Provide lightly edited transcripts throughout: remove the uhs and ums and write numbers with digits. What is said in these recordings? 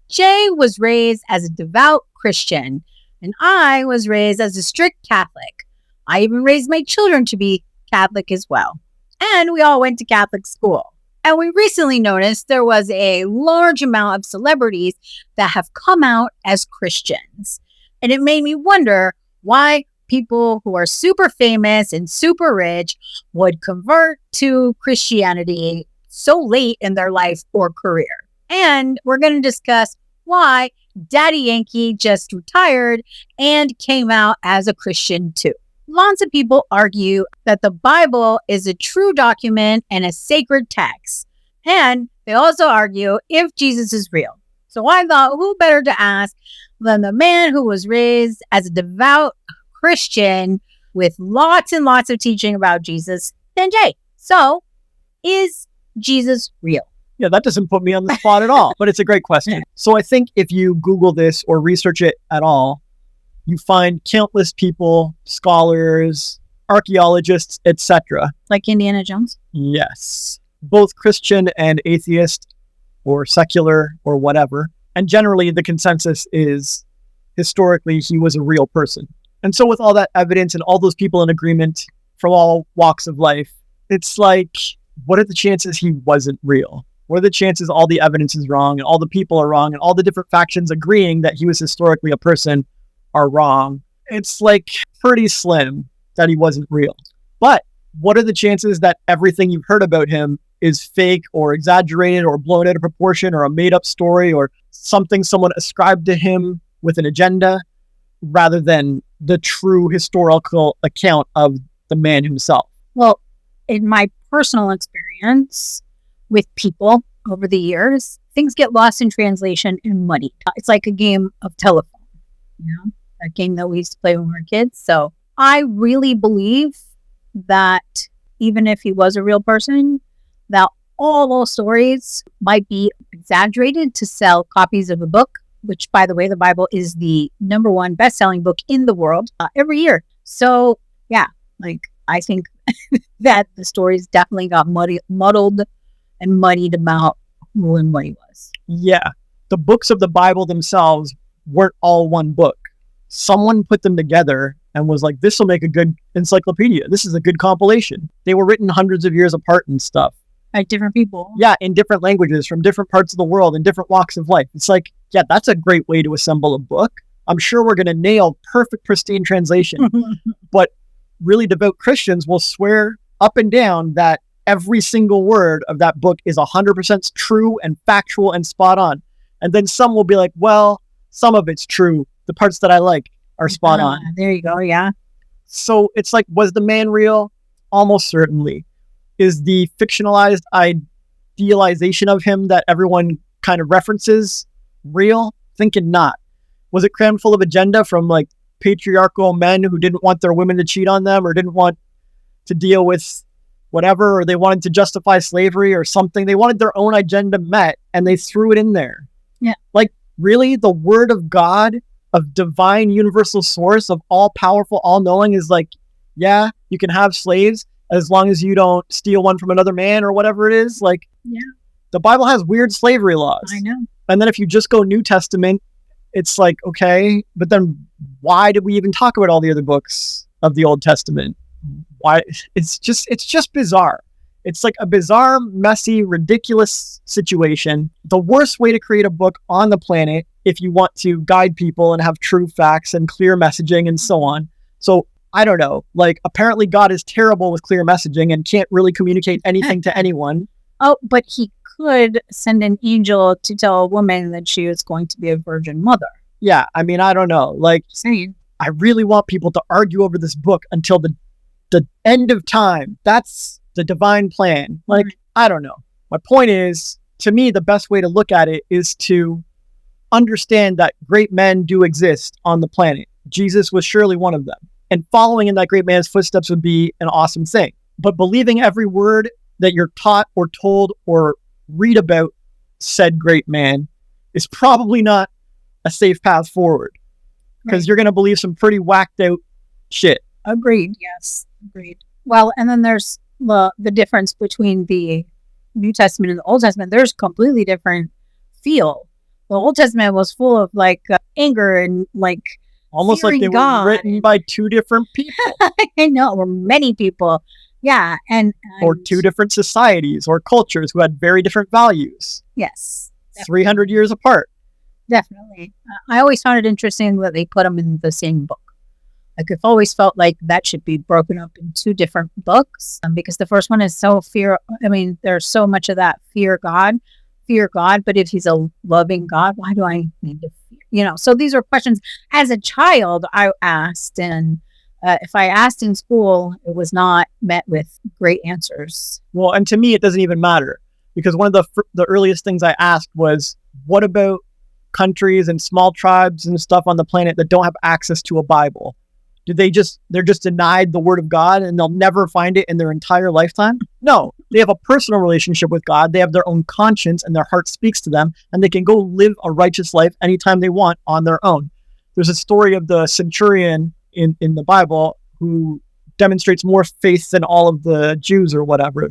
Jay was raised as a devout Christian, and I was raised as a strict Catholic. I even raised my children to be Catholic as well. And we all went to Catholic school. And we recently noticed there was a large amount of celebrities that have come out as Christians. And it made me wonder why people who are super famous and super rich would convert to Christianity so late in their life or career. And we're going to discuss why Daddy Yankee just retired and came out as a Christian too. Lots of people argue that the Bible is a true document and a sacred text. And they also argue if Jesus is real. So I thought, who better to ask than the man who was raised as a devout Christian with lots and lots of teaching about Jesus than Jay. So, is Jesus real? Yeah, that doesn't put me on the spot at all, but it's a great question. So I think if you Google this or research it at all, you find countless people, scholars, archaeologists, etc. Like Indiana Jones? Yes. Both Christian and atheist or secular or whatever. And generally the consensus is historically he was a real person. And so with all that evidence and all those people in agreement from all walks of life, it's like, what are the chances he wasn't real? What are the chances all the evidence is wrong and all the people are wrong and all the different factions agreeing that he was historically a person are wrong? It's like pretty slim that he wasn't real. But what are the chances that everything you've heard about him is fake or exaggerated or blown out of proportion or a made up story or something someone ascribed to him with an agenda rather than the true historical account of the man himself? Well, in my personal experience with people over the years, things get lost in translation and muddy. It's like a game of telephone, that game that we used to play when we were kids. So I really believe that even if he was a real person, that all those stories might be exaggerated to sell copies of a book, which, by the way, the Bible is the #1 best-selling book in the world every year. So, yeah, I think that the stories definitely got muddled and muddied about who and what he was. Yeah. The books of the Bible themselves weren't all one book. Someone put them together and was like, this will make a good encyclopedia. This is a good compilation. They were written hundreds of years apart and stuff. By different people. Yeah, in different languages, from different parts of the world, in different walks of life. It's like, yeah, that's a great way to assemble a book. I'm sure we're going to nail perfect, pristine translation. But really devout Christians will swear up and down that every single word of that book is 100% true and factual and spot on. And then some will be like, well, some of it's true. The parts that I like are spot on. There you go, yeah. So it's like, was the man real? Almost certainly. Is the fictionalized idealization of him that everyone kind of references real? Thinking not. Was it crammed full of agenda from like patriarchal men who didn't want their women to cheat on them or didn't want to deal with whatever, or they wanted to justify slavery or something? They wanted their own agenda met and they threw it in there. Yeah. Like, really, the word of God, of divine universal source, of all powerful, all knowing is like, yeah, you can have slaves as long as you don't steal one from another man or whatever it is. Like, yeah, the Bible has weird slavery laws. I know. And then if you just go New Testament, it's like, okay, but then why did we even talk about all the other books of the Old Testament? Why? It's just bizarre. It's like a bizarre, messy, ridiculous situation. The worst way to create a book on the planet if you want to guide people and have true facts and clear messaging and so on. So I don't know, like apparently God is terrible with clear messaging and can't really communicate anything to anyone. Oh, but he could send an angel to tell a woman that she was going to be a virgin mother. Yeah, I mean, I don't know. Like, I really want people to argue over this book until the end of time. That's the divine plan. Like, I don't know. My point is, to me, the best way to look at it is to understand that great men do exist on the planet. Jesus was surely one of them. And following in that great man's footsteps would be an awesome thing. But believing every word that you're taught or told or read about said great man is probably not a safe path forward. Because you're going to believe some pretty whacked out shit. Agreed. Yes. Agreed. Well, and then there's the difference between the New Testament and the Old Testament. There's completely different feel The Old Testament was full of like anger and like almost like fearing they were God. written by two different people I know, or many people. Yeah. or two different societies or cultures who had very different values. Yes. 300 years apart. Definitely. I always found it interesting that they put them in the same book. Like I've always felt like that should be broken up in two different books because the first one is so there's so much of that fear God. But if he's a loving God, why do I need to fear? So these are questions as a child I asked. And if I asked in school, it was not met with great answers. Well, and to me, it doesn't even matter because one of the earliest things I asked was, what about countries and small tribes and stuff on the planet that don't have access to a Bible? They're just denied the word of God and they'll never find it in their entire lifetime? No, they have a personal relationship with God. They have their own conscience and their heart speaks to them and they can go live a righteous life anytime they want on their own. There's a story of the centurion in the Bible who demonstrates more faith than all of the Jews or whatever.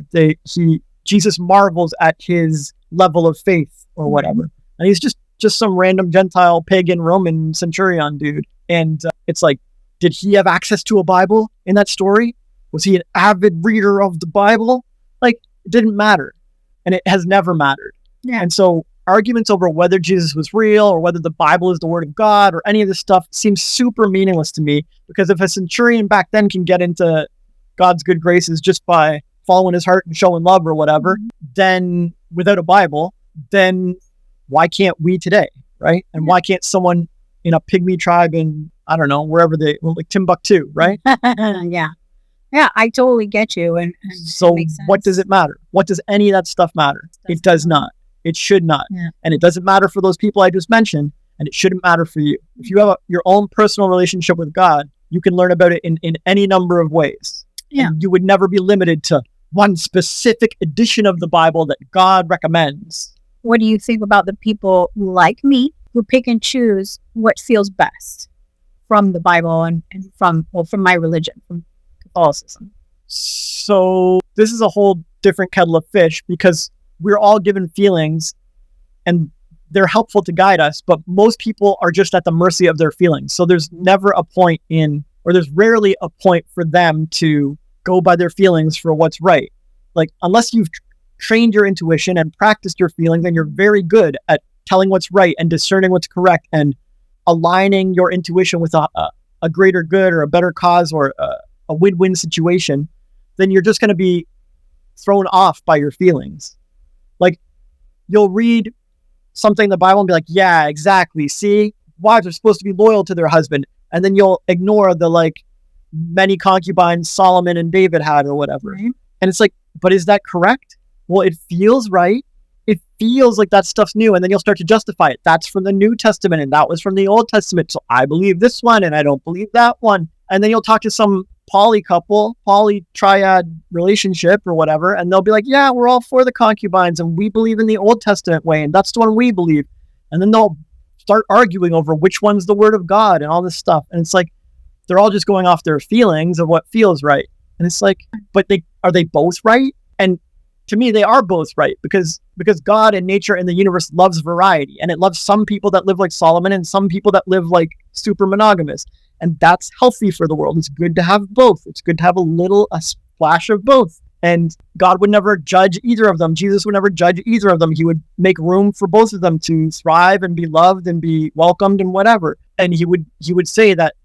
Jesus marvels at his level of faith or whatever. And he's just some random Gentile pagan Roman centurion dude. And it's like, did he have access to a Bible in that story? Was he an avid reader of the Bible? Like, it didn't matter. And it has never mattered. Yeah. And so arguments over whether Jesus was real or whether the Bible is the word of God or any of this stuff seems super meaningless to me, because if a centurion back then can get into God's good graces just by following his heart and showing love or whatever, then without a Bible, then why can't we today, right? And why can't someone in a pygmy tribe in, I don't know, wherever like Timbuktu, right? Yeah. Yeah, I totally get you. And so what does it matter? What does any of that stuff matter? It does not. It should not. Yeah. And it doesn't matter for those people I just mentioned, and it shouldn't matter for you. If you have your own personal relationship with God, you can learn about it in any number of ways. Yeah. And you would never be limited to one specific edition of the Bible that God recommends. What do you think about the people like me who pick and choose what feels best from the Bible and from my religion, from Catholicism? So this is a whole different kettle of fish, because we're all given feelings and they're helpful to guide us, but most people are just at the mercy of their feelings. So there's never a point there's rarely a point for them to go by their feelings for what's right. Like, unless you've trained your intuition and practiced your feelings and you're very good at telling what's right and discerning what's correct and aligning your intuition with a greater good or a better cause or a win-win situation, then you're just going to be thrown off by your feelings. Like, you'll read something in the Bible and be like, yeah, exactly. See, wives are supposed to be loyal to their husband. And then you'll ignore the many concubines Solomon and David had or whatever. Right. And it's like, but is that correct? Well, it feels right. It feels like that stuff's new. And then you'll start to justify it. That's from the New Testament and that was from the Old Testament. So I believe this one and I don't believe that one. And then you'll talk to some poly triad relationship or whatever. And they'll be like, yeah, we're all for the concubines and we believe in the Old Testament way. And that's the one we believe. And then they'll start arguing over which one's the word of God and all this stuff. And it's like, they're all just going off their feelings of what feels right. And it's like, but are they both right? And to me, they are both right because God and nature and the universe loves variety, and it loves some people that live like Solomon and some people that live like super monogamous. And that's healthy for the world. It's good to have both. It's good to have a splash of both. And God would never judge either of them. Jesus would never judge either of them. He would make room for both of them to thrive and be loved and be welcomed and whatever. And he would say that,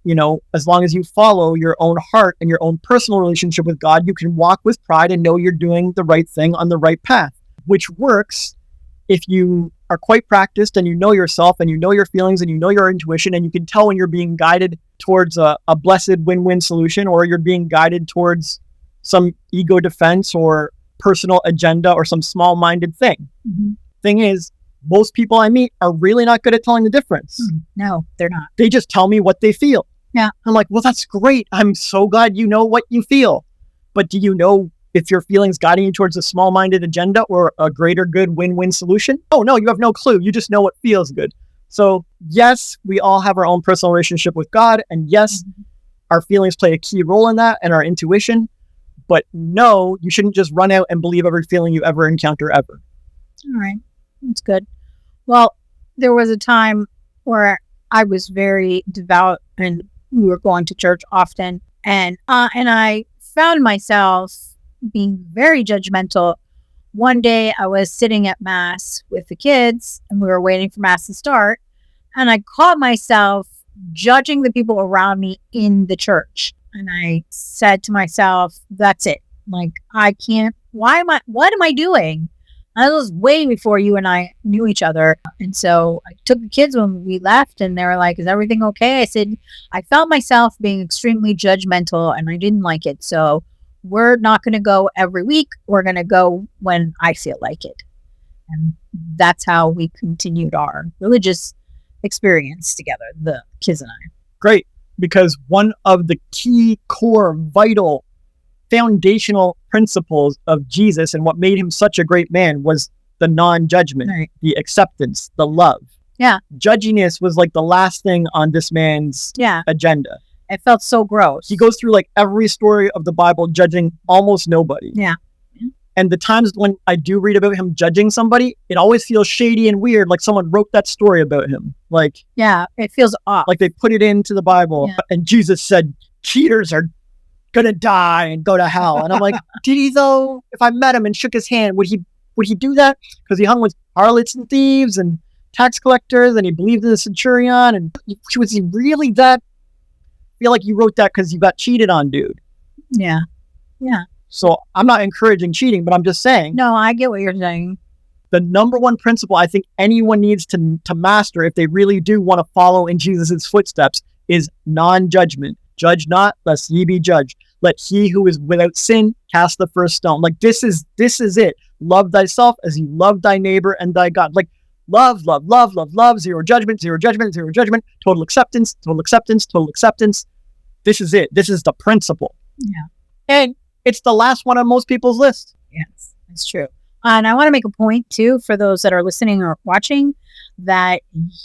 as long as you follow your own heart and your own personal relationship with God, you can walk with pride and know you're doing the right thing on the right path, which works if you are quite practiced and you know yourself and you know your feelings and you know your intuition, and you can tell when you're being guided towards a blessed win-win solution, or you're being guided towards some ego defense or personal agenda or some small-minded thing. Mm-hmm. Thing is, most people I meet are really not good at telling the difference. No, they're not. They just tell me what they feel. Yeah. I'm like, well, that's great. I'm so glad you know what you feel. But do you know if your feelings guiding you towards a small-minded agenda or a greater good win-win solution? Oh, no, you have no clue. You just know what feels good. So yes, we all have our own personal relationship with God. And yes, our feelings play a key role in that and our intuition. But no, you shouldn't just run out and believe every feeling you ever encounter ever. All right. That's good. Well, there was a time where I was very devout and we were going to church often. And I found myself being very judgmental. One day I was sitting at Mass with the kids and we were waiting for Mass to start. And I caught myself judging the people around me in the church. And I said to myself, that's it. Like, I can't, what am I doing? I was way before you and I knew each other. And so I took the kids when we left and they were like, is everything okay? I said, I felt myself being extremely judgmental and I didn't like it. So we're not going to go every week. We're going to go when I feel like it. And that's how we continued our religious experience together, the kids and I. Great. Because one of the key, core, vital, foundational principles of Jesus and what made him such a great man was the non-judgment, Right. the acceptance, the love. Yeah. Judginess was like the last thing on this man's Yeah. agenda. It felt so gross. He goes through like every story of the Bible judging almost nobody. Yeah. And the times when I do read about him judging somebody, it always feels shady and weird, like someone wrote that story about him. Like, Yeah, it feels off. like they put it into the Bible. Yeah. And Jesus said, cheaters are gonna die and go to hell. And I'm like, did he though? If I met him and shook his hand, would he do that? Because he hung with harlots and thieves and tax collectors, and he believed in the centurion. And was he really that? I feel like you wrote that because you got cheated on, dude. Yeah. Yeah. So I'm not encouraging cheating, but I'm just saying. No, I get what you're saying. The number one principle I think anyone needs to master if they really do want to follow in Jesus' footsteps is non-judgment. Judge not, lest ye be judged. Let he who is without sin cast the first stone. Like this is it. Love thyself as you love thy neighbor and thy God. Like love, love, love, love, love. Zero judgment, zero judgment, zero judgment. Total acceptance, total acceptance, total acceptance. This is it. This is the principle. Yeah. And it's the last one on most people's list. Yes, that's true. And I want to make a point too for those that are listening or watching that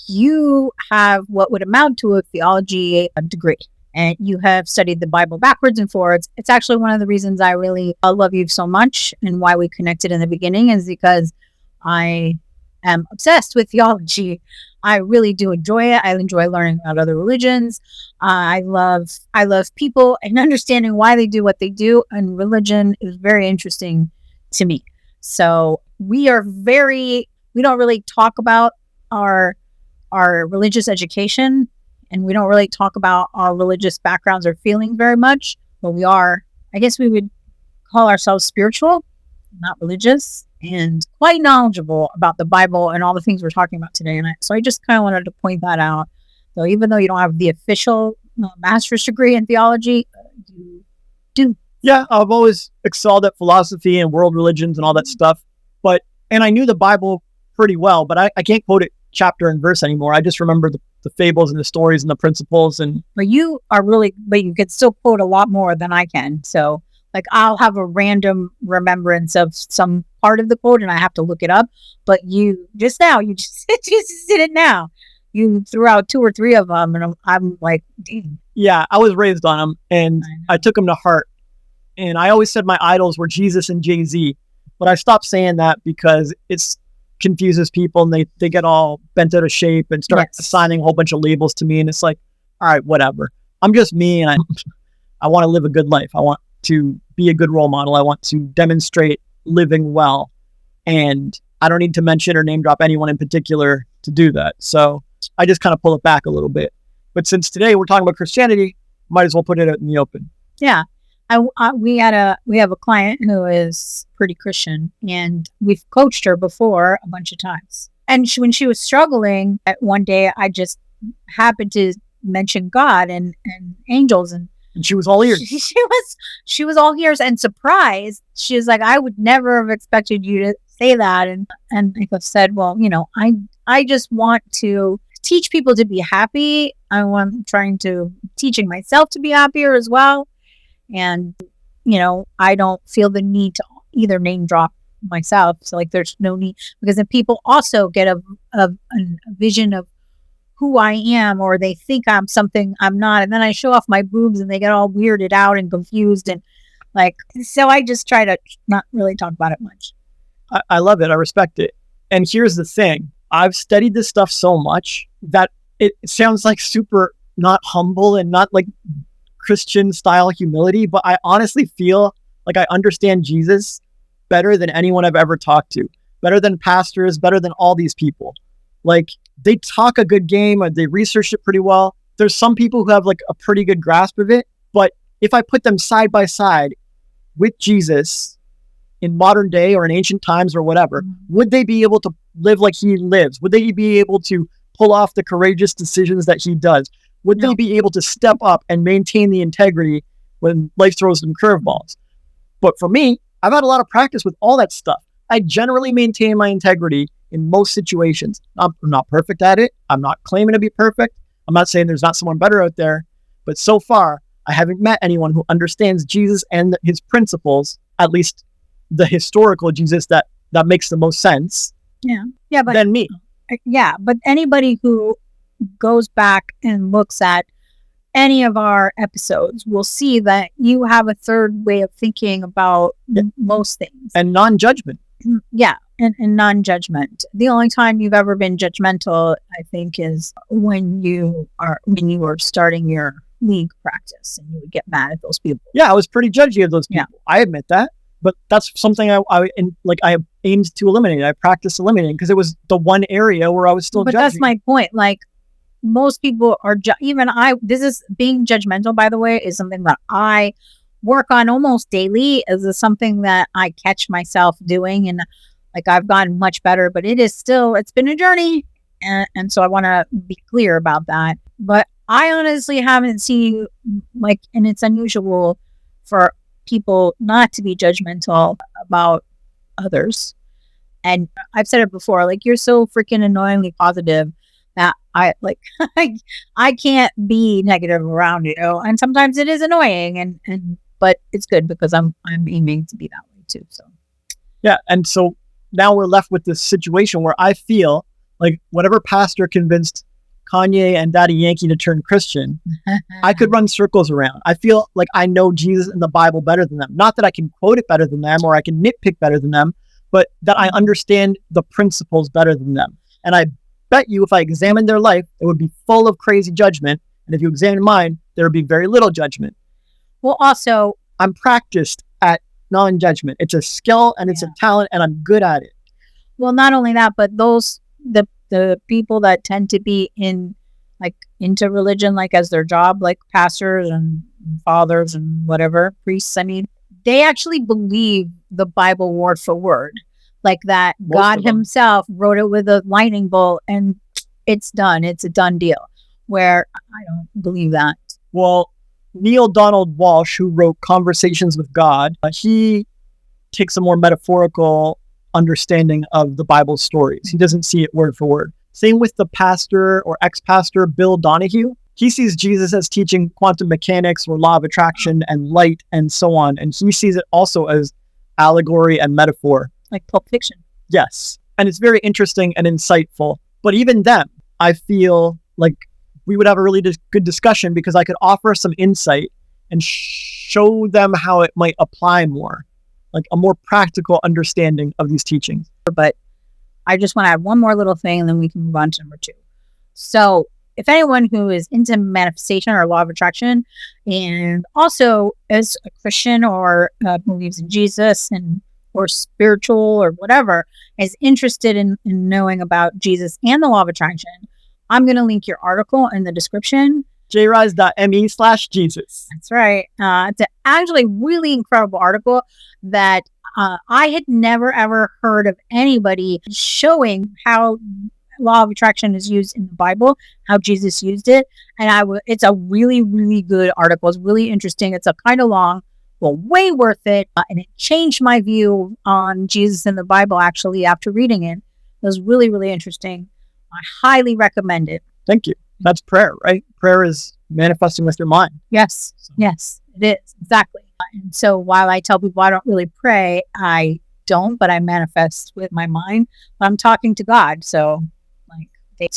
you have what would amount to a theology degree. And you have studied the Bible backwards and forwards. It's actually one of the reasons I really love you so much and why we connected in the beginning is because I am obsessed with theology. I really do enjoy it. I enjoy learning about other religions. I love people and understanding why they do what they do. And religion is very interesting to me. So we don't really talk about our religious education. And we don't really talk about our religious backgrounds or feelings very much, but I guess we would call ourselves spiritual, not religious, and quite knowledgeable about the Bible and all the things we're talking about today. And so I just kind of wanted to point that out. So even though you don't have the official master's degree in theology, you do. Yeah, I've always excelled at philosophy and world religions and all that stuff. And I knew the Bible pretty well, but I can't quote it chapter and verse anymore. I just remember the fables and the stories and the principles. But you can still quote a lot more than I can. So like I'll have a random remembrance of some part of the quote and I have to look it up. But you just did it now. You threw out 2 or 3 of them and I'm like, dang. Yeah, I was raised on them and I took them to heart. And I always said my idols were Jesus and Jay-Z. But I stopped saying that because it confuses people and they get all bent out of shape and start assigning a whole bunch of labels to me. And it's like, all right, whatever. I'm just me and I want to live a good life. I want to be a good role model. I want to demonstrate living well. And I don't need to mention or name drop anyone in particular to do that. So I just kind of pull it back a little bit. But since today we're talking about Christianity, might as well put it out in the open. Yeah. We have a client who is pretty Christian and we've coached her before a bunch of times. And when she was struggling, one day I just happened to mention God and angels and she was all ears. She was all ears and surprised. She was like, I would never have expected you to say that. And I said, well, I just want to teach people to be happy. I'm trying to teaching myself to be happier as well. And, I don't feel the need to either name drop myself. So like, there's no need because then people also get a vision of who I am, or they think I'm something I'm not. And then I show off my boobs and they get all weirded out and confused. And so I just try to not really talk about it much. I love it. I respect it. And here's the thing. I've studied this stuff so much that it sounds like super not humble and not like Christian style humility, but I honestly feel like I understand Jesus better than anyone I've ever talked to, better than pastors, better than all these people. Like, they talk a good game, or they research it pretty well. There's some people who have like a pretty good grasp of it, but if I put them side by side with Jesus in modern day or in ancient times or whatever, would they be able to live like he lives? Would they be able to pull off the courageous decisions that he does? Would they be able to step up and maintain the integrity when life throws them curveballs? But for me, I've had a lot of practice with all that stuff. I generally maintain my integrity in most situations. I'm not perfect at it. I'm not claiming to be perfect. I'm not saying there's not someone better out there. But so far, I haven't met anyone who understands Jesus and his principles, at least the historical Jesus that makes the most sense. Yeah, but than me. Yeah, but anybody who goes back and looks at any of our episodes will see that you have a third way of thinking about most things. And non-judgment. Yeah, and non-judgment. The only time you've ever been judgmental, I think, is when you were starting your league practice and you would get mad at those people. Yeah, I was pretty judgy of those people. Yeah. I admit that. But that's something I aimed to eliminate. I practiced eliminating because it was the one area where I was still judging. But that's my point. Like, most people are, this is being judgmental, by the way, is something that I work on almost daily. Is something that I catch myself doing. And like, I've gotten much better, but it's been a journey. And so I want to be clear about that. But I honestly haven't seen, like, and it's unusual for people not to be judgmental about others. And I've said it before, like, you're so freaking annoyingly positive that I can't be negative around you. And sometimes it is annoying, but it's good because I'm aiming to be that way too. So yeah, and so now we're left with this situation where I feel like whatever pastor convinced Kanye and Daddy Yankee to turn Christian, I could run circles around. I feel like I know Jesus and the Bible better than them. Not that I can quote it better than them or I can nitpick better than them, but that I understand the principles better than them. And I bet you if I examined their life, it would be full of crazy judgment. And if you examine mine, there would be very little judgment. Well, also, I'm practiced at non-judgment. It's a skill and it's a talent, and I'm good at it. Well, not only that, but the people that tend to be into religion, like as their job, like pastors and fathers and whatever, priests, I mean, they actually believe the Bible word for word, like that God himself wrote it with a lightning bolt and it's done. It's a done deal, where I don't believe that. Well, Neil Donald Walsh, who wrote Conversations with God, he takes a more metaphorical understanding of the Bible stories. He doesn't see it word for word. Same with the pastor or ex-pastor Bill Donahue. He sees Jesus as teaching quantum mechanics or law of attraction and light and so on. And he sees it also as allegory and metaphor. Like Pulp Fiction. Yes. And it's very interesting and insightful. But even then, I feel like we would have a really good discussion because I could offer some insight and show them how it might apply more. Like a more practical understanding of these teachings. But I just want to add one more little thing and then we can move on to number 2. So if anyone who is into manifestation or law of attraction and also is a Christian or believes in Jesus or spiritual or whatever is interested in knowing about Jesus and the law of attraction, I'm going to link your article in the description. jrise.me/Jesus. That's right. It's actually really incredible article that I had never ever heard of anybody showing how law of attraction is used in the Bible, how Jesus used it. And it's a really, really good article. It's really interesting. It's a kind of long, well, way worth it. And it changed my view on Jesus in the Bible, actually, after reading it. It was really, really interesting. I highly recommend it. Thank you. That's prayer, right? Prayer is manifesting with your mind. Yes. So. Yes, it is. Exactly. And so while I tell people I don't really pray, I don't, but I manifest with my mind. But I'm talking to God. So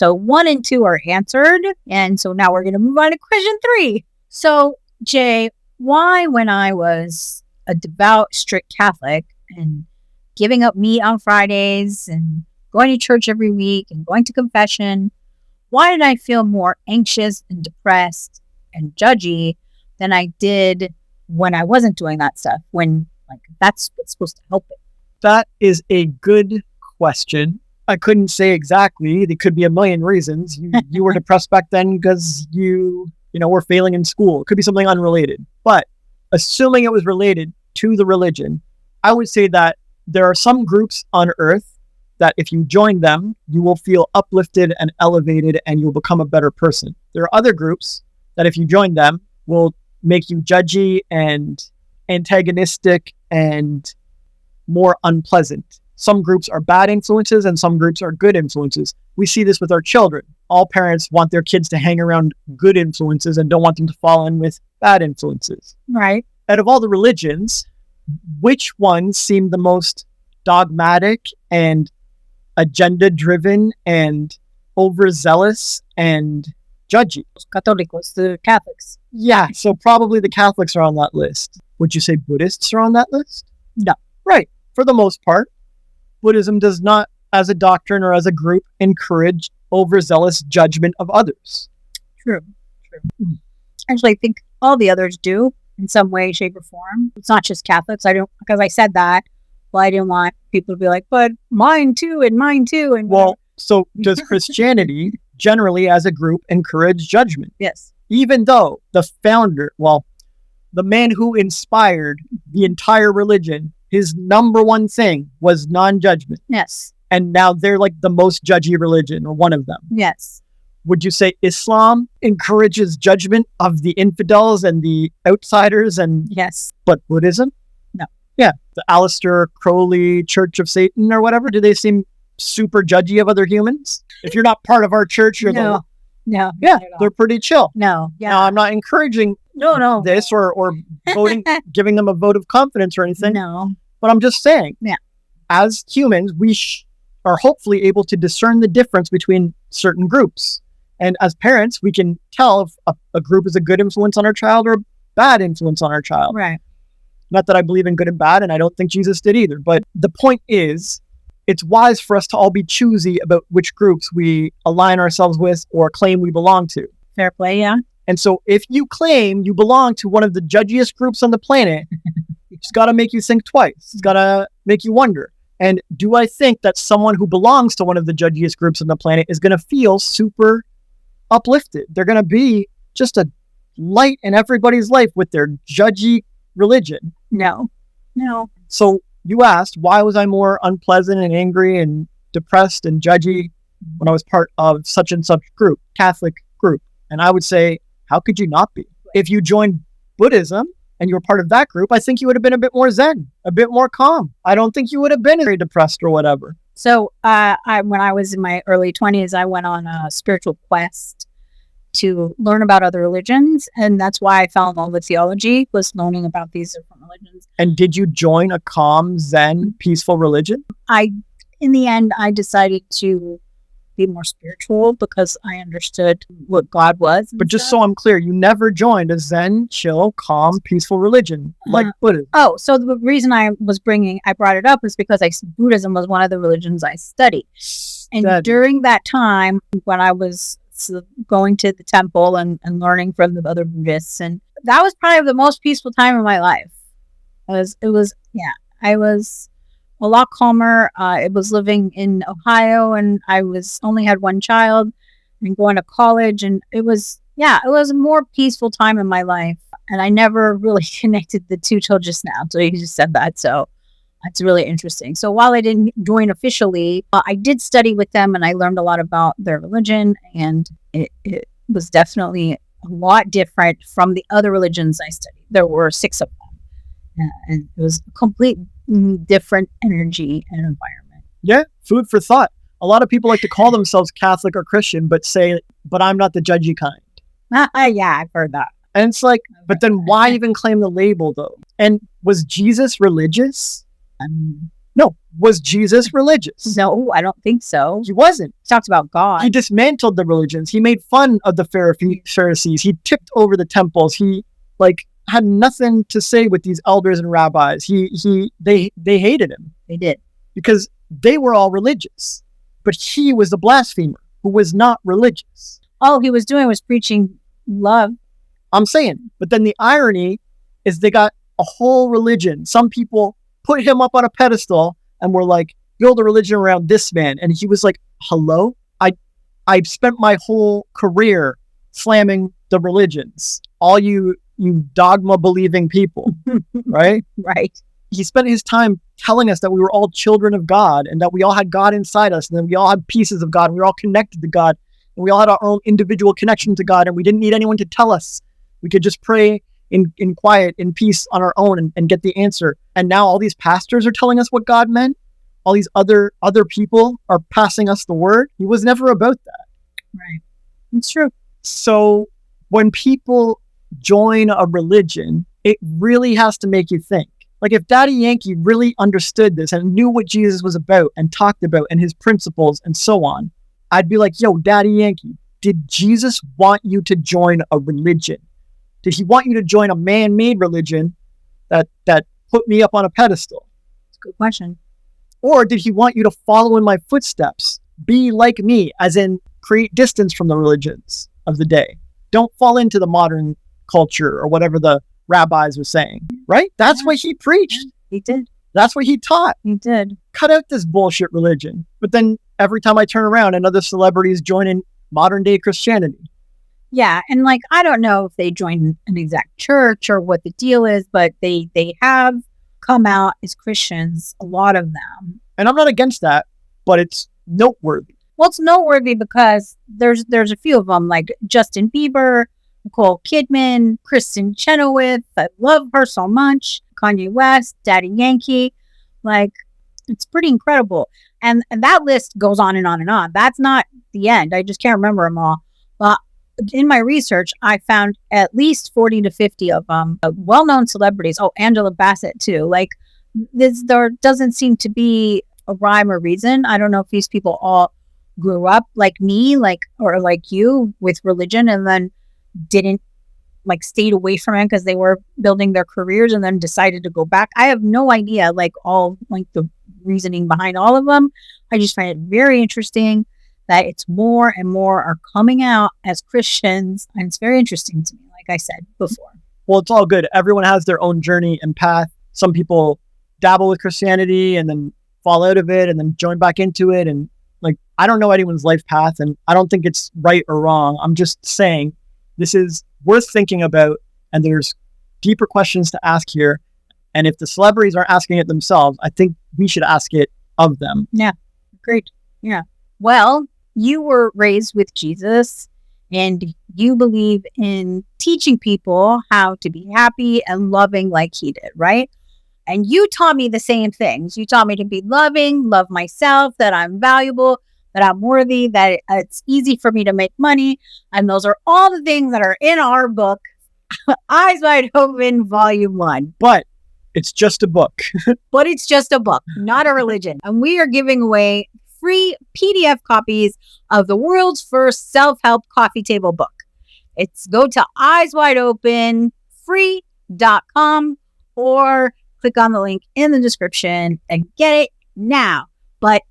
1 and 2 are answered. And so now we're going to move on to question 3. So Jay, why, when I was a devout, strict Catholic and giving up meat on Fridays and going to church every week and going to confession, why did I feel more anxious and depressed and judgy than I did when I wasn't doing that stuff? When that's what's supposed to help it. That is a good question. I couldn't say exactly. There could be a million reasons. You were depressed back then because you were failing in school. It could be something unrelated. But assuming it was related to the religion, I would say that there are some groups on earth that if you join them, you will feel uplifted and elevated and you'll become a better person. There are other groups that if you join them will make you judgy and antagonistic and more unpleasant. Some groups are bad influences and some groups are good influences. We see this with our children. All parents want their kids to hang around good influences and don't want them to fall in with bad influences. Right. Out of all the religions, which ones seem the most dogmatic and agenda-driven and overzealous and judgy? Católicos, the Catholics. Yeah, so probably the Catholics are on that list. Would you say Buddhists are on that list? No. Right. For the most part, Buddhism does not, as a doctrine or as a group, encourage overzealous judgment of others. True. Actually, I think all the others do in some way, shape, or form. It's not just Catholics. Because I said that. Well, I didn't want people to be like, but mine too, and mine too. And well, so does Christianity generally as a group encourage judgment? Yes. Even though the founder, the man who inspired the entire religion, his number one thing was non-judgment. Yes. And now they're like the most judgy religion, or one of them. Yes. Would you say Islam encourages judgment of the infidels and the outsiders? And yes. But Buddhism? No. Yeah. The Aleister Crowley Church of Satan or whatever, do they seem super judgy of other humans? If you're not part of our church, you're No. Yeah, they're pretty chill. No. Yeah. Now, I'm not encouraging this or voting, giving them a vote of confidence or anything. No. But I'm just saying, yeah, as humans, we are hopefully able to discern the difference between certain groups. And as parents, we can tell if a group is a good influence on our child or a bad influence on our child. Right. Not that I believe in good and bad, and I don't think Jesus did either. But the point is, it's wise for us to all be choosy about which groups we align ourselves with or claim we belong to. Fair play, yeah. And so if you claim you belong to one of the judgiest groups on the planet, it's got to make you think twice. It's got to make you wonder. And do I think that someone who belongs to one of the judgiest groups on the planet is going to feel super uplifted? They're going to be just a light in everybody's life with their judgy religion. No. So you asked, why was I more unpleasant and angry and depressed and judgy when I was part of such and such group, Catholic group? And I would say, how could you not be? If you joined Buddhism and you were part of that group, I think you would have been a bit more zen, a bit more calm. I don't think you would have been very depressed or whatever. So when I was in my early 20s, I went on a spiritual quest to learn about other religions. And that's why I fell in love with theology, was learning about these different religions. And did you join a calm, zen, peaceful religion? In the end, I decided to be more spiritual because I understood what God was. But just so I'm clear, you never joined a zen, chill, calm, peaceful religion like Buddhism. Oh, so the reason I brought it up is because Buddhism was one of the religions I studied. And during that time, when I was going to the temple and learning from the other Buddhists, and that was probably the most peaceful time of my life. I was a lot calmer. I was living in Ohio, and I only had one child and going to college, and it was a more peaceful time in my life. And I never really connected the two till just now. So you just said that. So that's really interesting. So while I didn't join officially, I did study with them, and I learned a lot about their religion, and it was definitely a lot different from the other religions I studied. There were 6 of them, and it was a complete different energy and environment. Yeah, food for thought. A lot of people like to call themselves Catholic or Christian, but I'm not the judgy kind. Yeah, I've heard that. And it's like, but then why even claim the label though? And was Jesus religious? No. Was Jesus religious? No, I don't think so. He wasn't. He talks about God. He dismantled the religions. He made fun of the Pharisees. He tipped over the temples. He had nothing to say with these elders and rabbis. They hated him. They did. Because they were all religious. but he was the blasphemer who was not religious. All he was doing was preaching love. I'm saying, but then the irony is they got a whole religion. Some people put him up on a pedestal and were like, build a religion around this man. And he was like, hello? I've spent my whole career slamming the religions. All you dogma believing people, right? Right. He spent his time telling us that we were all children of God and that we all had God inside us and that we all had pieces of God and we were all connected to God and we all had our own individual connection to God and we didn't need anyone to tell us. We could just pray in quiet, in peace on our own and get the answer. And now all these pastors are telling us what God meant. All these other people are passing us the word. He was never about that. Right. It's true. So when people join a religion, it really has to make you think. Like if Daddy Yankee really understood this and knew what Jesus was about and talked about and his principles and so on, I'd be like, yo, Daddy Yankee, did Jesus want you to join a religion? Did he want you to join a man-made religion that put me up on a pedestal? That's a good question. Or did he want you to follow in my footsteps? Be like me, as in create distance from the religions of the day. Don't fall into the modern culture or whatever the rabbis were saying, right? That's what he preached. He did. That's what he taught. He did. Cut out this bullshit religion. But then every time I turn around, another celebrities join in modern day Christianity. Yeah. And like, I don't know if they joined an exact church or what the deal is, but they have come out as Christians, a lot of them. And I'm not against that, but it's noteworthy. Well, it's noteworthy because there's a few of them, like Justin Bieber, Nicole Kidman, Kristen Chenoweth. I love her so much. Kanye West, Daddy Yankee. Like, it's pretty incredible. And that list goes on and on and on. That's not the end. I just can't remember them all. But in my research, I found at least 40 to 50 of well-known celebrities. Oh, Angela Bassett too. Like there doesn't seem to be a rhyme or reason. I don't know if these people all grew up like me, or like you with religion and then didn't stayed away from it because they were building their careers and then decided to go back. I have no idea all the reasoning behind all of them. I just find it very interesting that it's more and more are coming out as Christians. And it's very interesting to me, like I said before. Well, it's all good. Everyone has their own journey and path. Some people dabble with Christianity and then fall out of it and then join back into it. And I don't know anyone's life path and I don't think it's right or wrong. I'm just saying this is worth thinking about and there's deeper questions to ask here. And if the celebrities aren't asking it themselves, I think we should ask it of them. Yeah, great. Yeah. Well, you were raised with Jesus and you believe in teaching people how to be happy and loving like he did, right? And you taught me the same things. You taught me to be loving, love myself, that I'm valuable, that I'm worthy, that it's easy for me to make money. And those are all the things that are in our book, Eyes Wide Open, Volume 1. But it's just a book. But it's just a book, not a religion. And we are giving away free PDF copies of the world's first self-help coffee table book. It's go to eyeswideopenfree.com or click on the link in the description and get it now. But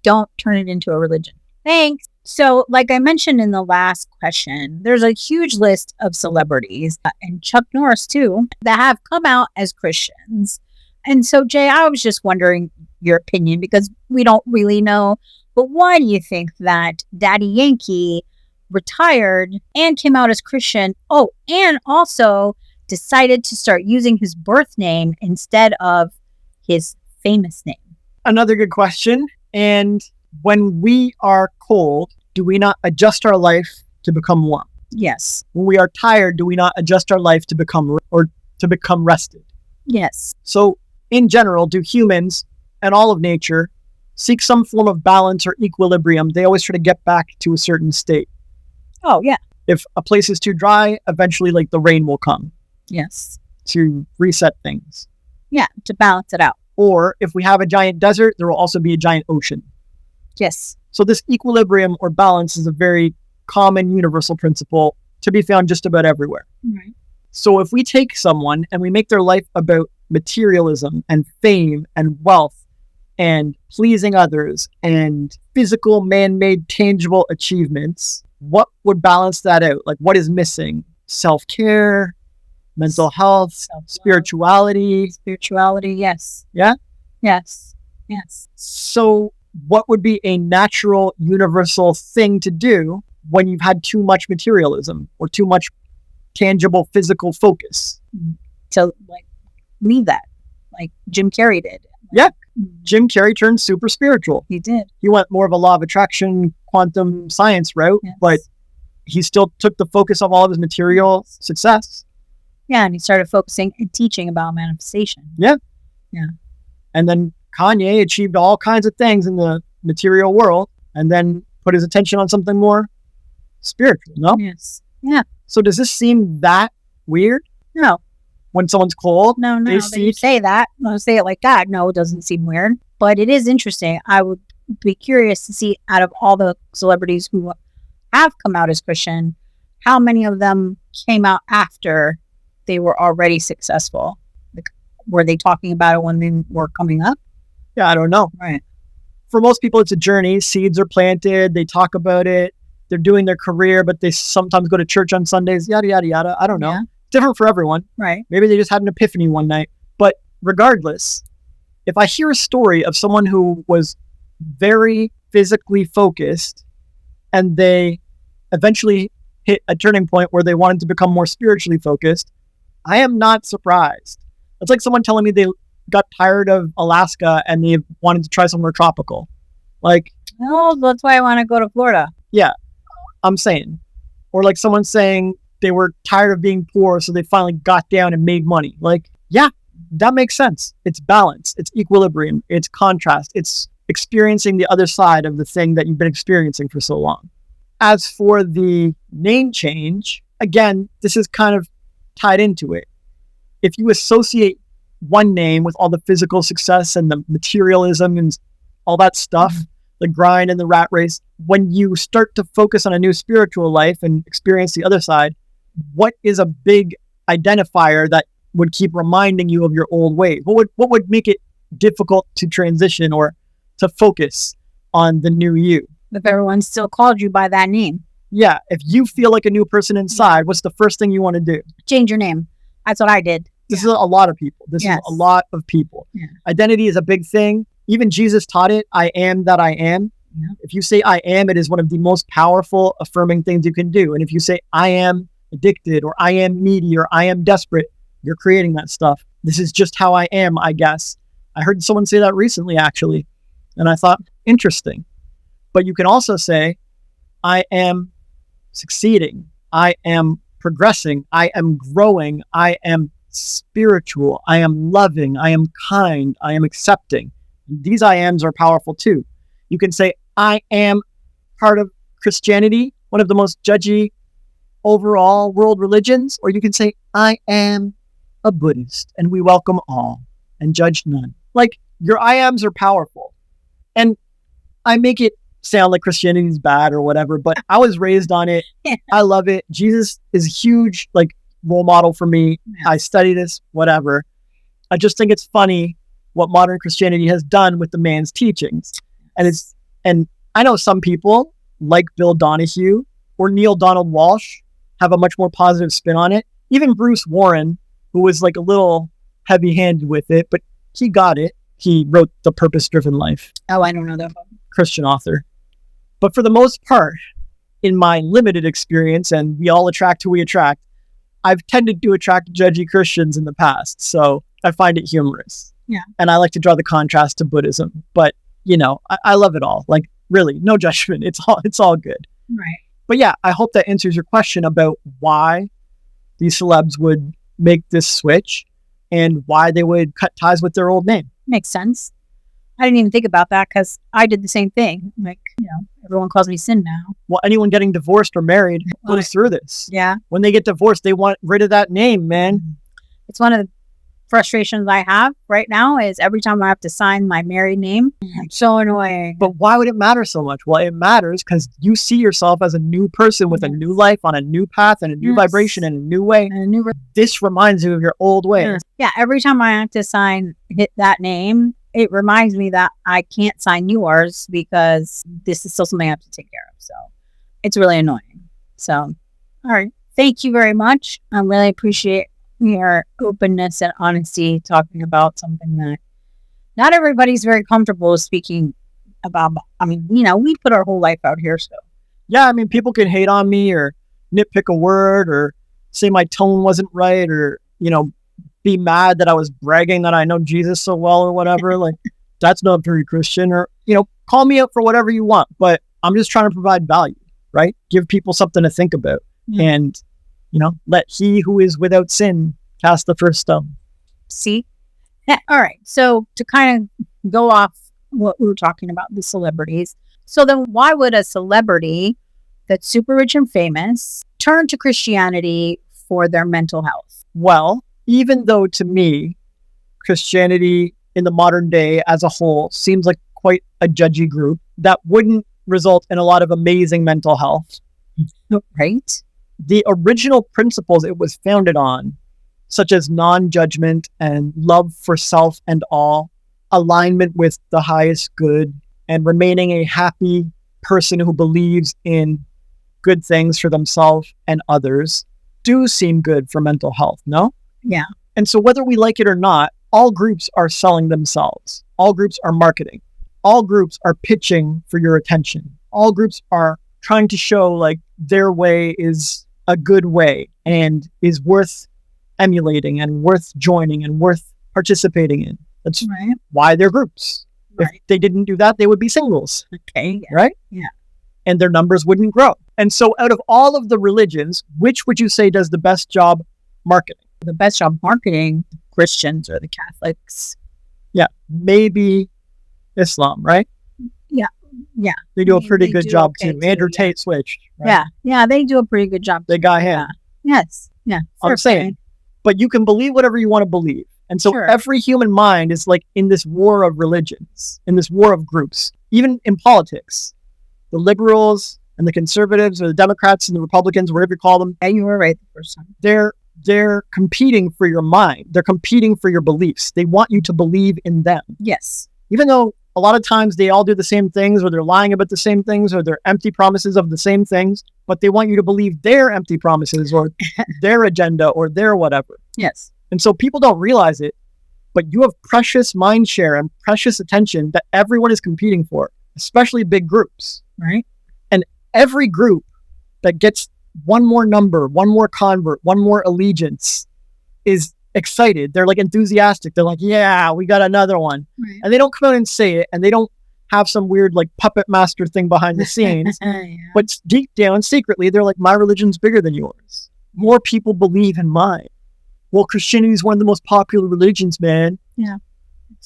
don't turn it into a religion. Thanks. So like I mentioned in the last question, there's a huge list of celebrities and Chuck Norris too that have come out as Christians. And so Jay, I was just wondering your opinion because we don't really know, but why do you think that Daddy Yankee retired and came out as Christian? Oh, and also decided to start using his birth name instead of his famous name. Another good question. And when we are cold, do we not adjust our life to become warm? Yes. When we are tired, do we not adjust our life to become rested? Yes. So in general, do humans and all of nature seek some form of balance or equilibrium? They always try to get back to a certain state. Oh, yeah. If a place is too dry, eventually the rain will come. Yes. To reset things. Yeah, to balance it out. Or if we have a giant desert, there will also be a giant ocean. Yes. So this equilibrium or balance is a very common universal principle to be found just about everywhere. Right. So if we take someone and we make their life about materialism and fame and wealth and pleasing others and physical, man-made, tangible achievements, what would balance that out? Like, what is missing? Self-care, mental health, spirituality. Spirituality, yes. Yeah? Yes. So what would be a natural, universal thing to do when you've had too much materialism or too much tangible, physical focus? To like leave that, like Jim Carrey did. Yeah. Jim Carrey turned super spiritual. He did. He went more of a law of attraction, quantum science route, Yes. but he still took the focus of all of his material success. Yeah, and he started focusing and teaching about manifestation. Yeah. Yeah. And then Kanye achieved all kinds of things in the material world and then put his attention on something more spiritual, no? Yes. Yeah. So does this seem that weird No. when someone's cold? No. They That you say that. Don't say it like that. No, it doesn't seem weird. But it is interesting. I would be curious to see, out of all the celebrities who have come out as Christian, how many of them came out after they were already successful? Like, were they talking about it when they were coming up? Yeah, I don't know. Right. For most people, it's a journey. Seeds are planted. They talk about it. They're doing their career, but they sometimes go to church on Sundays, yada, yada, yada. I don't know. Yeah. Different for everyone. Right. Maybe they just had an epiphany one night. But regardless, if I hear a story of someone who was very physically focused and they eventually hit a turning point where they wanted to become more spiritually focused, I am not surprised. It's like someone telling me they got tired of Alaska and they wanted to try somewhere tropical. Like, Oh, that's why I want to go to Florida. I'm saying. Or like someone saying they were tired of being poor, so they finally got down and made money. Like, yeah, that makes sense. It's balance. It's equilibrium. It's contrast. It's experiencing the other side of the thing that you've been experiencing for so long. As for the name change, again, this is kind of tied into it. If you associate one name with all the physical success and the materialism and all that stuff, the grind and the rat race, when you start to focus on a new spiritual life and experience the other side, what is a big identifier that would keep reminding you of your old ways? What would make it difficult to transition or to focus on the new you? If everyone still called you by that name, Yeah, if you feel like a new person inside, what's the first thing you want to do? change your name. That's what I did. This is a lot of people. This Yes. is a lot of people. Yeah. Identity is a big thing. Even Jesus taught it. I am that I am. Yeah. If you say I am, it is one of the most powerful affirming things you can do. And if you say I am addicted or I am needy or I am desperate, you're creating that stuff. This is just how I am, I guess. I heard someone say that recently, actually. And I thought, interesting. But you can also say, I am succeeding. I am progressing. I am growing. I am spiritual. I am loving. I am kind. I am accepting. These I ams are powerful too. You can say, I am part of Christianity, one of the most judgy overall world religions, or you can say, I am a Buddhist and we welcome all and judge none. Like, your I ams are powerful. And I make it sound like Christianity is bad or whatever, but I was raised on it. I love it. Jesus is a huge like role model for me. Yeah. I study this, whatever. I just think it's funny what modern Christianity has done with the man's teachings. And I know some people like Bill Donahue or Neil Donald Walsh have a much more positive spin on it. Even Bruce Warren, who was like a little heavy-handed with it, but he got it. He wrote The Purpose-Driven Life. Oh, I don't know that. Christian author. But for the most part, in my limited experience, and we all attract who we attract, I've tended to attract judgy Christians in the past. So I find it humorous. Yeah. And I like to draw the contrast to Buddhism. But, you know, I love it all. Like, really, no judgment. It's all good. Right. But yeah, I hope that answers your question about why these celebs would make this switch and why they would cut ties with their old name. Makes sense. I didn't even think about that because I did the same thing. Like, you know, everyone calls me Cyn now. Well, anyone getting divorced or married goes through this. Yeah. When they get divorced, they want rid of that name, man. It's one of the frustrations I have right now is every time I have to sign my married name. It's so annoying. But why would it matter so much? Well, it matters because you see yourself as a new person with a new life on a new path and a new vibration and a new way. And a new This reminds you of your old ways. Yeah, every time I have to hit that name, it reminds me that I can't sign yours because this is still something I have to take care of. So it's really annoying. So, all right. Thank you very much. I really appreciate your openness and honesty talking about something that not everybody's very comfortable speaking about. I mean, we put our whole life out here. So, yeah, I mean, people can hate on me or nitpick a word or say my tone wasn't right or, be mad that I was bragging that I know Jesus so well or whatever. Like, that's not very Christian. Or, call me out for whatever you want. But I'm just trying to provide value, right? Give people something to think about. And, let he who is without sin cast the first stone. See? All right. So to kind of go off what we were talking about, the celebrities. So then why would a celebrity that's super rich and famous turn to Christianity for their mental health? Well, even though to me, Christianity in the modern day as a whole seems like quite a judgy group, that wouldn't result in a lot of amazing mental health. Right? The original principles it was founded on, such as non-judgment and love for self and all, alignment with the highest good, and remaining a happy person who believes in good things for themselves and others, do seem good for mental health, no? Yeah. And so whether we like it or not, all groups are selling themselves. All groups are marketing. All groups are pitching for your attention. All groups are trying to show like their way is a good way and is worth emulating and worth joining and worth participating in. That's right. Why they're groups. Right. If they didn't do that, they would be singles. Okay. Yeah. Right? Yeah. And their numbers wouldn't grow. And so out of all of the religions, which would you say does the best job marketing? The best job marketing, Christians or the Catholics. Yeah. Maybe Islam, right? Yeah. Yeah. They do a pretty good job too. Andrew Tate switched. Right? Yeah. Yeah. They do a pretty good job. They got him. Yeah. Yes. Yeah. I'm saying. But you can believe whatever you want to believe. And so every human mind is like in this war of religions, in this war of groups, even in politics. The liberals and the conservatives or the Democrats and the Republicans, whatever you call them. Yeah, you were right the first time. They're competing for your mind. They're competing for your beliefs. They want you to believe in them. Yes. Even though a lot of times they all do the same things or they're lying about the same things or they're empty promises of the same things, but they want you to believe their empty promises or their agenda or their whatever. Yes. And so people don't realize it, but you have precious mind share and precious attention that everyone is competing for, especially big groups. Right. And every group that gets one more number, one more convert, one more allegiance is excited. They're like enthusiastic. They're like, yeah, we got another one. Right. And they don't come out and say it. And they don't have some weird like puppet master thing behind the scenes. Yeah. But deep down, secretly, they're like, my religion's bigger than yours. More people believe in mine. Well, Christianity is one of the most popular religions, man. Yeah.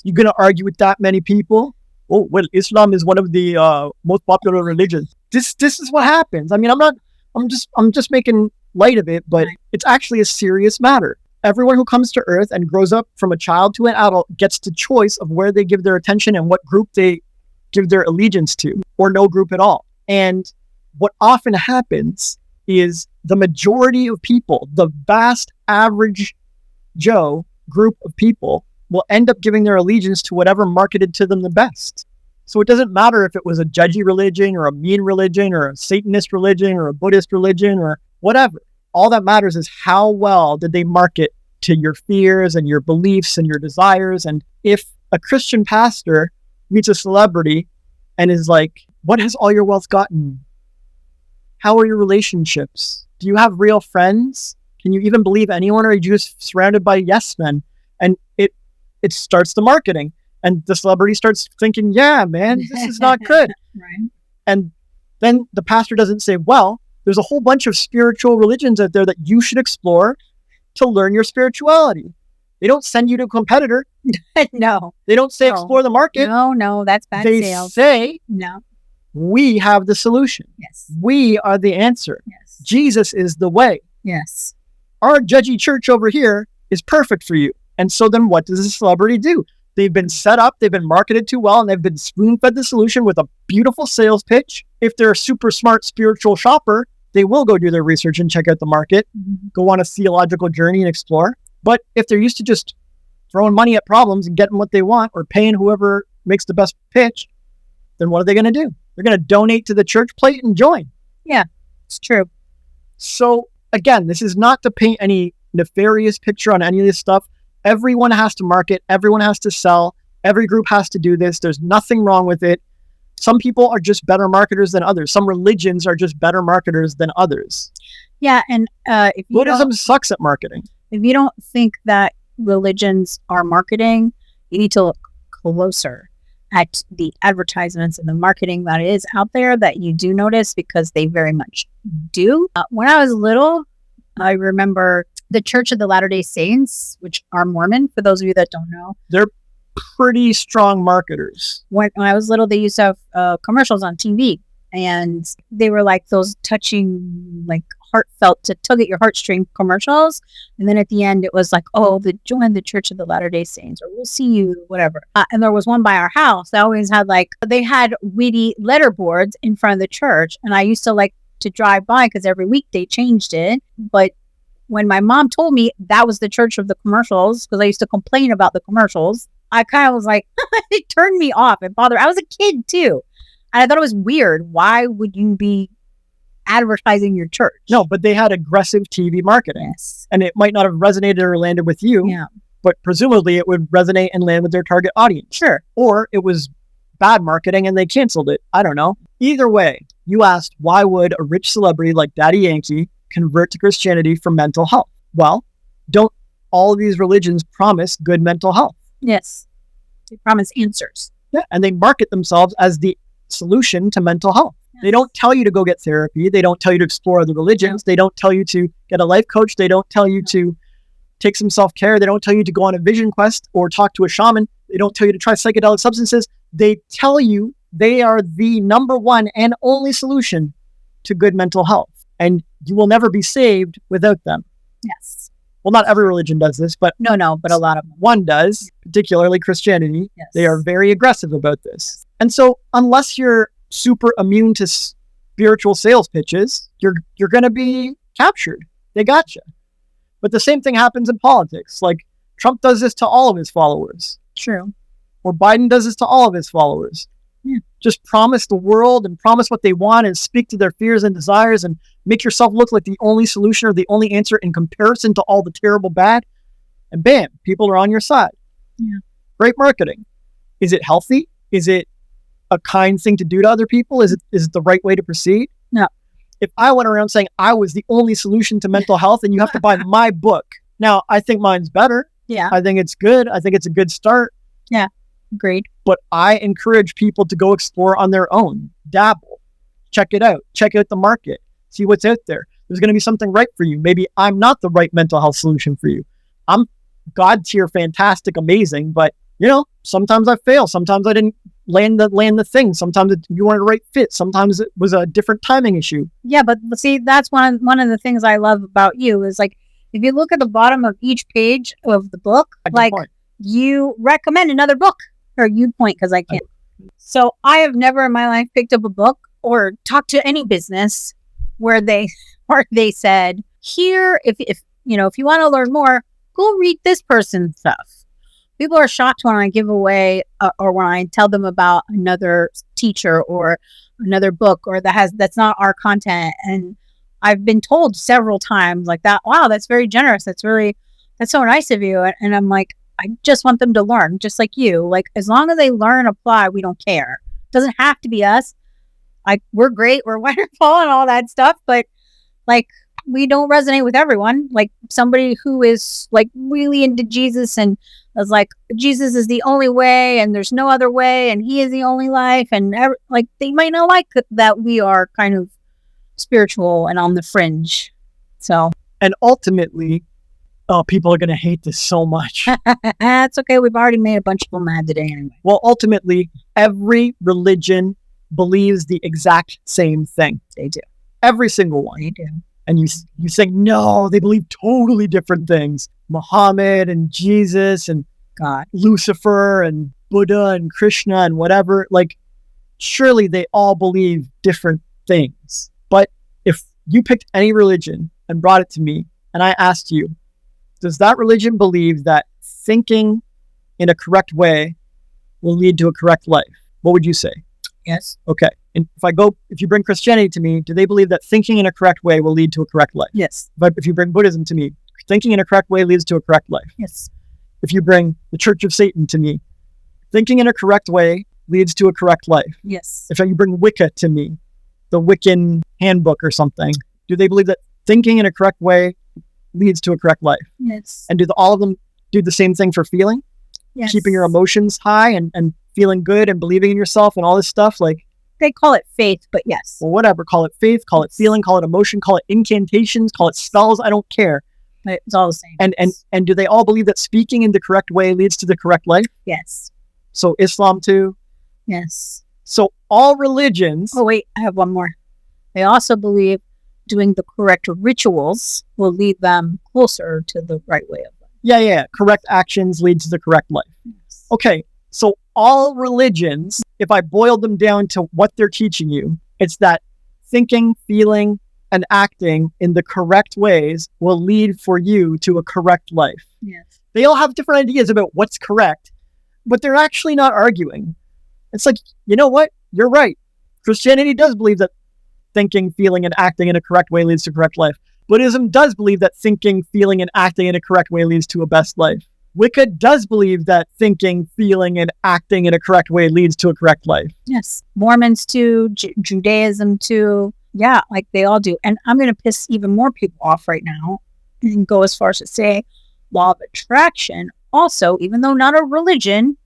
You're going to argue with that many people? Oh, well, Islam is one of the most popular religions. This is what happens. I mean, I'm just making light of it, but it's actually a serious matter. Everyone who comes to Earth and grows up from a child to an adult gets the choice of where they give their attention and what group they give their allegiance to, or no group at all. And what often happens is the majority of people, the vast average Joe group of people, will end up giving their allegiance to whatever marketed to them the best. So it doesn't matter if it was a judgy religion or a mean religion or a Satanist religion or a Buddhist religion or whatever. All that matters is how well did they market to your fears and your beliefs and your desires. And if a Christian pastor meets a celebrity and is like, what has all your wealth gotten? How are your relationships? Do you have real friends? Can you even believe anyone, or are you just surrounded by yes men? And it starts the marketing. And the celebrity starts thinking, yeah, man, this is not good. Right. And then the pastor doesn't say, well, there's a whole bunch of spiritual religions out there that you should explore to learn your spirituality. They don't send you to a competitor. No. They don't say explore the market. No, that's bad sales. They say, no, we have the solution. Yes. We are the answer. Yes. Jesus is the way. Yes. Our judgy church over here is perfect for you. And so then what does the celebrity do? They've been set up, they've been marketed too well, and they've been spoon-fed the solution with a beautiful sales pitch. If they're a super smart spiritual shopper, they will go do their research and check out the market, go on a theological journey and explore. But if they're used to just throwing money at problems and getting what they want, or paying whoever makes the best pitch, then what are they going to do? They're going to donate to the church plate and join. Yeah, it's true. So again, this is not to paint any nefarious picture on any of this stuff. Everyone has to market. Everyone has to sell. Every group has to do this. There's nothing wrong with it. Some people are just better marketers than others. Some religions are just better marketers than others. Yeah, and if you Buddhism sucks at marketing. If you don't think that religions are marketing, you need to look closer at the advertisements and the marketing that is out there that you do notice, because they very much do. When I was little, I remember the Church of the Latter-day Saints, which are Mormon, for those of you that don't know. They're pretty strong marketers. When I was little, they used to have commercials on TV, and they were like those touching, like heartfelt, to tug at your heartstring commercials. And then at the end, it was like, oh, join the Church of the Latter-day Saints, or we'll see you, whatever. And there was one by our house that always had they had witty letterboards in front of the church. And I used to like to drive by because every week they changed it. But when my mom told me that was the church of the commercials, because I used to complain about the commercials, I kind of was like, it turned me off. It bothered. I was a kid too. And I thought it was weird. Why would you be advertising your church? No, but they had aggressive TV marketing. Yes. And it might not have resonated or landed with you, Yeah. but presumably it would resonate and land with their target audience. Sure. Or it was bad marketing and they canceled it. I don't know. Either way, you asked, why would a rich celebrity like Daddy Yankee convert to Christianity for mental health? Well, don't all of these religions promise good mental health? Yes. They promise answers. Yeah. And they market themselves as the solution to mental health. Yes. They don't tell you to go get therapy. They don't tell you to explore other religions. No. They don't tell you to get a life coach. They don't tell you to take some self-care. They don't tell you to go on a vision quest or talk to a shaman. They don't tell you to try psychedelic substances. They tell you they are the number one and only solution to good mental health. And you will never be saved without them. Yes. Well, not every religion does this, but No, but a lot of them. one does, particularly Christianity. Yes. They are very aggressive about this. And so unless you're super immune to spiritual sales pitches, you're going to be captured. They got you. But the same thing happens in politics. Like Trump does this to all of his followers. True. Or Biden does this to all of his followers. Yeah. Just promise the world and promise what they want and speak to their fears and desires and make yourself look like the only solution or the only answer in comparison to all the terrible bad. And bam, people are on your side. Yeah. Great marketing. Is it healthy? Is it a kind thing to do to other people? Is it the right way to proceed? No. If I went around saying I was the only solution to mental health and you have to buy my book. Now, I think mine's better. Yeah. I think it's good. I think it's a good start. Agreed. But I encourage people to go explore on their own, dabble, check it out, check out the market, see what's out there. There's going to be something right for you. Maybe I'm not the right mental health solution for you. I'm God tier, fantastic, amazing, but sometimes I fail. Sometimes I didn't land the thing. Sometimes you weren't a right fit. Sometimes it was a different timing issue. Yeah, but see, that's one of the things I love about you is like, if you look at the bottom of each page of the book, like you recommend another book. Or you point because I can't. So I have never in my life picked up a book or talked to any business where they said, here, if you want to learn more, go read this person's stuff. People are shocked when I give away or when I tell them about another teacher or another book or that's not our content. And I've been told several times like that, wow, that's very generous. That's so nice of you. And I'm like, I just want them to learn, just like you. Like, as long as they learn, apply, we don't care. It doesn't have to be us. Like, we're great, we're wonderful and all that stuff, but like, we don't resonate with everyone. Like, somebody who is like really into Jesus and is like, Jesus is the only way and there's no other way and he is the only life. And like, they might not like that we are kind of spiritual and on the fringe. So, and ultimately, people are going to hate this so much. It's okay. We've already made a bunch of them mad today anyway. Well, ultimately, every religion believes the exact same thing. They do. Every single one. They do. And you say, no, they believe totally different things. Muhammad and Jesus and God, Lucifer and Buddha and Krishna and whatever. Like, surely they all believe different things. But if you picked any religion and brought it to me and I asked you, does that religion believe that thinking in a correct way will lead to a correct life? What would you say? Yes. Okay. And if you bring Christianity to me, do they believe that thinking in a correct way will lead to a correct life? Yes. But if you bring Buddhism to me, thinking in a correct way leads to a correct life. Yes. If you bring the Church of Satan to me, thinking in a correct way leads to a correct life. Yes. If you bring Wicca to me, the Wiccan handbook or something, do they believe that thinking in a correct way leads to a correct life? Yes. And do all of them do the same thing for feeling? Yes. Keeping your emotions high and feeling good and believing in yourself and all this stuff? Like, they call it faith, but yes. Well, whatever. Call it faith, call it feeling, call it emotion, call it incantations, call it spells. I don't care. It's all the same. And do they all believe that speaking in the correct way leads to the correct life? Yes. So Islam too? Yes. So all religions... Oh, wait, I have one more. They also believe doing the correct rituals will lead them closer to the right way of life. Yeah. Correct actions lead to the correct life. Yes. Okay, so all religions, if I boiled them down to what they're teaching you, it's that thinking, feeling, and acting in the correct ways will lead for you to a correct life. Yes. They all have different ideas about what's correct, but they're actually not arguing. It's like, you know what? You're right. Christianity does believe that thinking, feeling, and acting in a correct way leads to correct life. Buddhism does believe that thinking, feeling, and acting in a correct way leads to a best life. Wicca does believe that thinking, feeling, and acting in a correct way leads to a correct life. Yes. Mormons too, Judaism too. Yeah, like they all do. And I'm going to piss even more people off right now and go as far as to say law of attraction also, even though not a religion,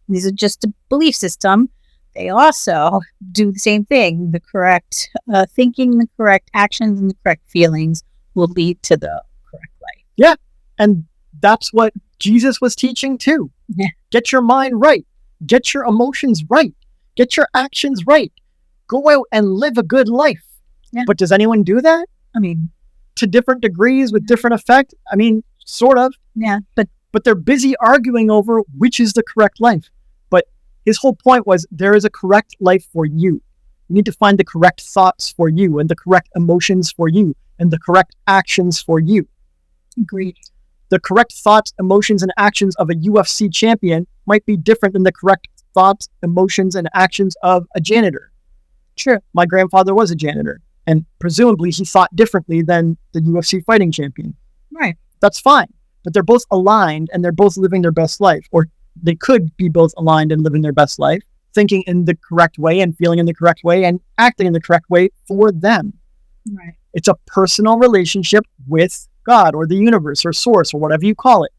these are just a belief system, they also do the same thing. The correct thinking, the correct actions, and the correct feelings will lead to the correct life. Yeah, and that's what Jesus was teaching too. Yeah. Get your mind right. Get your emotions right. Get your actions right. Go out and live a good life. Yeah. But does anyone do that? I mean, to different degrees with different effect? I mean, sort of. Yeah, but they're busy arguing over which is the correct life. But his whole point was there is a correct life for you. You need to find the correct thoughts for you and the correct emotions for you and the correct actions for you. Agreed. The correct thoughts, emotions, and actions of a UFC champion might be different than the correct thoughts, emotions, and actions of a janitor. True. My grandfather was a janitor, and presumably he thought differently than the UFC fighting champion. Right. That's fine. But they're both aligned and they're both living their best life, or they could be both aligned and living their best life, thinking in the correct way and feeling in the correct way and acting in the correct way for them. Right. It's a personal relationship with God or the universe or source or whatever you call it.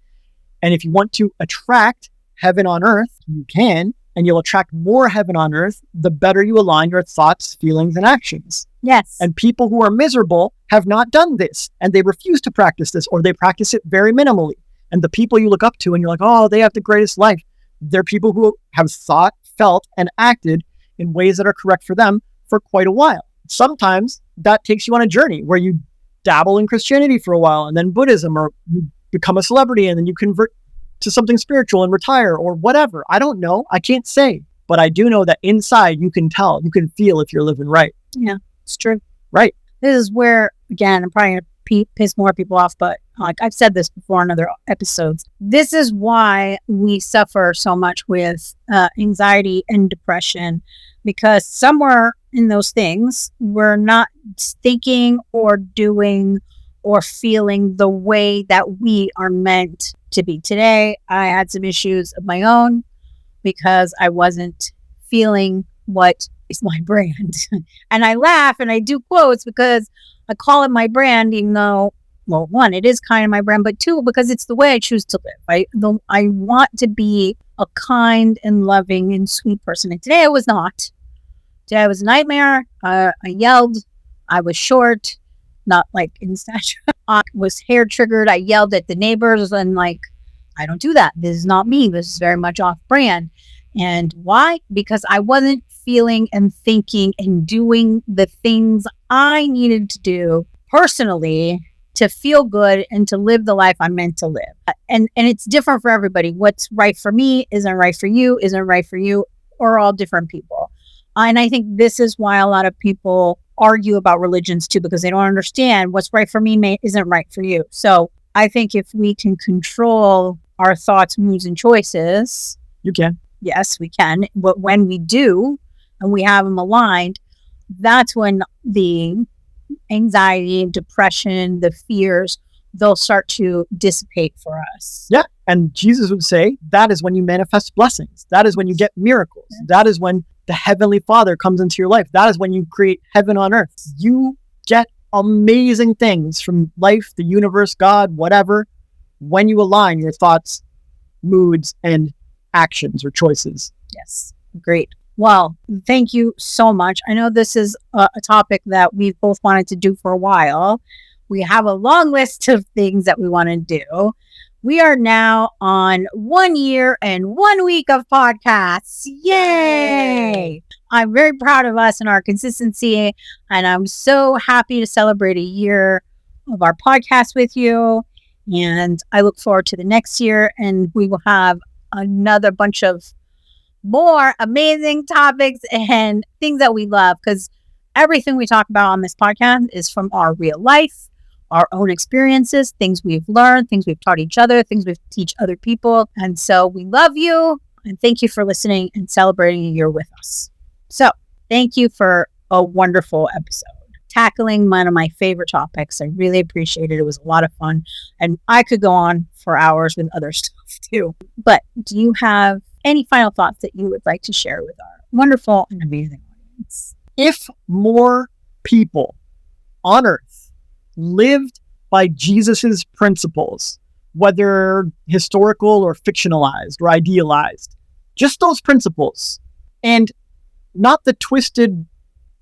And if you want to attract heaven on earth, you can, and you'll attract more heaven on earth the better you align your thoughts, feelings, and actions. Yes. And people who are miserable have not done this, and they refuse to practice this, or they practice it very minimally. And the people you look up to and you're like, oh, they have the greatest life. They're people who have thought, felt, and acted in ways that are correct for them for quite a while. Sometimes that takes you on a journey where you dabble in Christianity for a while and then Buddhism, or you become a celebrity and then you convert to something spiritual and retire or whatever. I don't know. I can't say. But I do know that inside you can tell, you can feel if you're living right. Yeah, it's true. Right. This is where, again, I'm probably going to piss more people off, but like I've said this before in other episodes, this is why we suffer so much with anxiety and depression, because somewhere in those things, we're not thinking or doing or feeling the way that we are meant to be. Today, I had some issues of my own because I wasn't feeling what is my brand. And I laugh and I do quotes because I call it my brand, even though, well, one, it is kind of my brand, but two, because it's the way I choose to live. I want to be a kind and loving and sweet person. And today I was not. Today I was a nightmare. I yelled. I was short, not like in stature. I was hair triggered. I yelled at the neighbors and like, I don't do that. This is not me. This is very much off brand. And why? Because I wasn't feeling and thinking and doing the things I needed to do personally to feel good and to live the life I'm meant to live. And it's different for everybody. What's right for me isn't right for you, isn't right for you, or all different people. And I think this is why a lot of people argue about religions too, because they don't understand what's right for me isn't right for you. So I think if we can control our thoughts, moods, and choices. You can. Yes, we can. But when we do, and we have them aligned, that's when the anxiety, depression, the fears, they'll start to dissipate for us. Yeah. And Jesus would say that is when you manifest blessings. That is when you get miracles. Yeah. That is when the Heavenly Father comes into your life. That is when you create heaven on earth. You get amazing things from life, the universe, God, whatever, when you align your thoughts, moods, and actions or choices. Yes. Great. Well, thank you so much. I know this is a topic that we've both wanted to do for a while. We have a long list of things that we want to do. We are now on 1 year and 1 week of podcasts. Yay! I'm very proud of us and our consistency, and I'm so happy to celebrate a year of our podcast with you. And I look forward to the next year, and we will have another bunch of more amazing topics and things that we love, because everything we talk about on this podcast is from our real life, our own experiences, things we've learned, things we've taught each other, things we've teach other people. And so we love you, and thank you for listening and celebrating a year with us. So thank you for a wonderful episode, tackling one of my favorite topics. I really appreciate it. It was a lot of fun, and I could go on for hours with other stuff too. But do you have any final thoughts that you would like to share with our wonderful and amazing audience? If more people on earth lived by Jesus's principles, whether historical or fictionalized or idealized, just those principles, and not the twisted,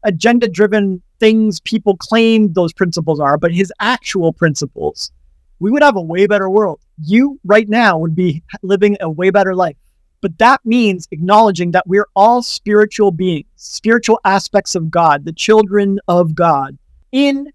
agenda-driven things people claim those principles are, but his actual principles, we would have a way better world. You right now would be living a way better life. But that means acknowledging that we're all spiritual beings, spiritual aspects of God, the children of God, in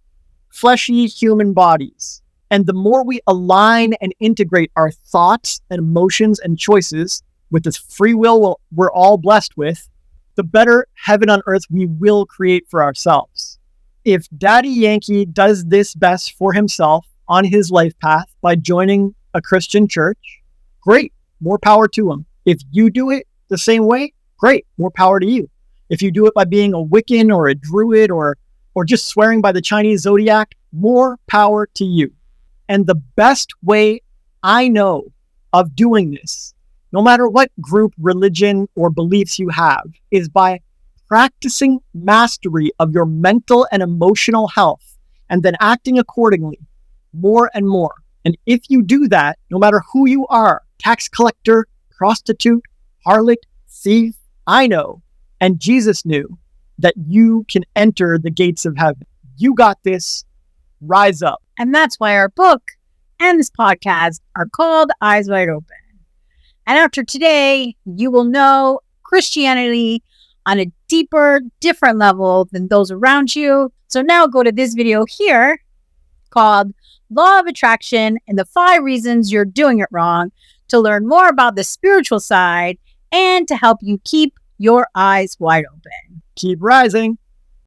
fleshy human bodies. And the more we align and integrate our thoughts and emotions and choices with this free will we're all blessed with, the better heaven on earth we will create for ourselves. If Daddy Yankee does this best for himself on his life path by joining a Christian church, great, more power to him. If you do it the same way, great, more power to you. If you do it by being a Wiccan or a Druid or just swearing by the Chinese zodiac, more power to you. And the best way I know of doing this, no matter what group, religion, or beliefs you have, is by practicing mastery of your mental and emotional health and then acting accordingly more and more. And if you do that, no matter who you are, tax collector, prostitute, harlot, thief, I know, and Jesus knew, that you can enter the gates of heaven. You got this. Rise up. And that's why our book and this podcast are called Eyes Wide Open. And after today, you will know Christianity on a deeper, different level than those around you. So now go to this video here called Law of Attraction and the 5 Reasons You're Doing It Wrong to learn more about the spiritual side and to help you keep your eyes wide open. Keep rising.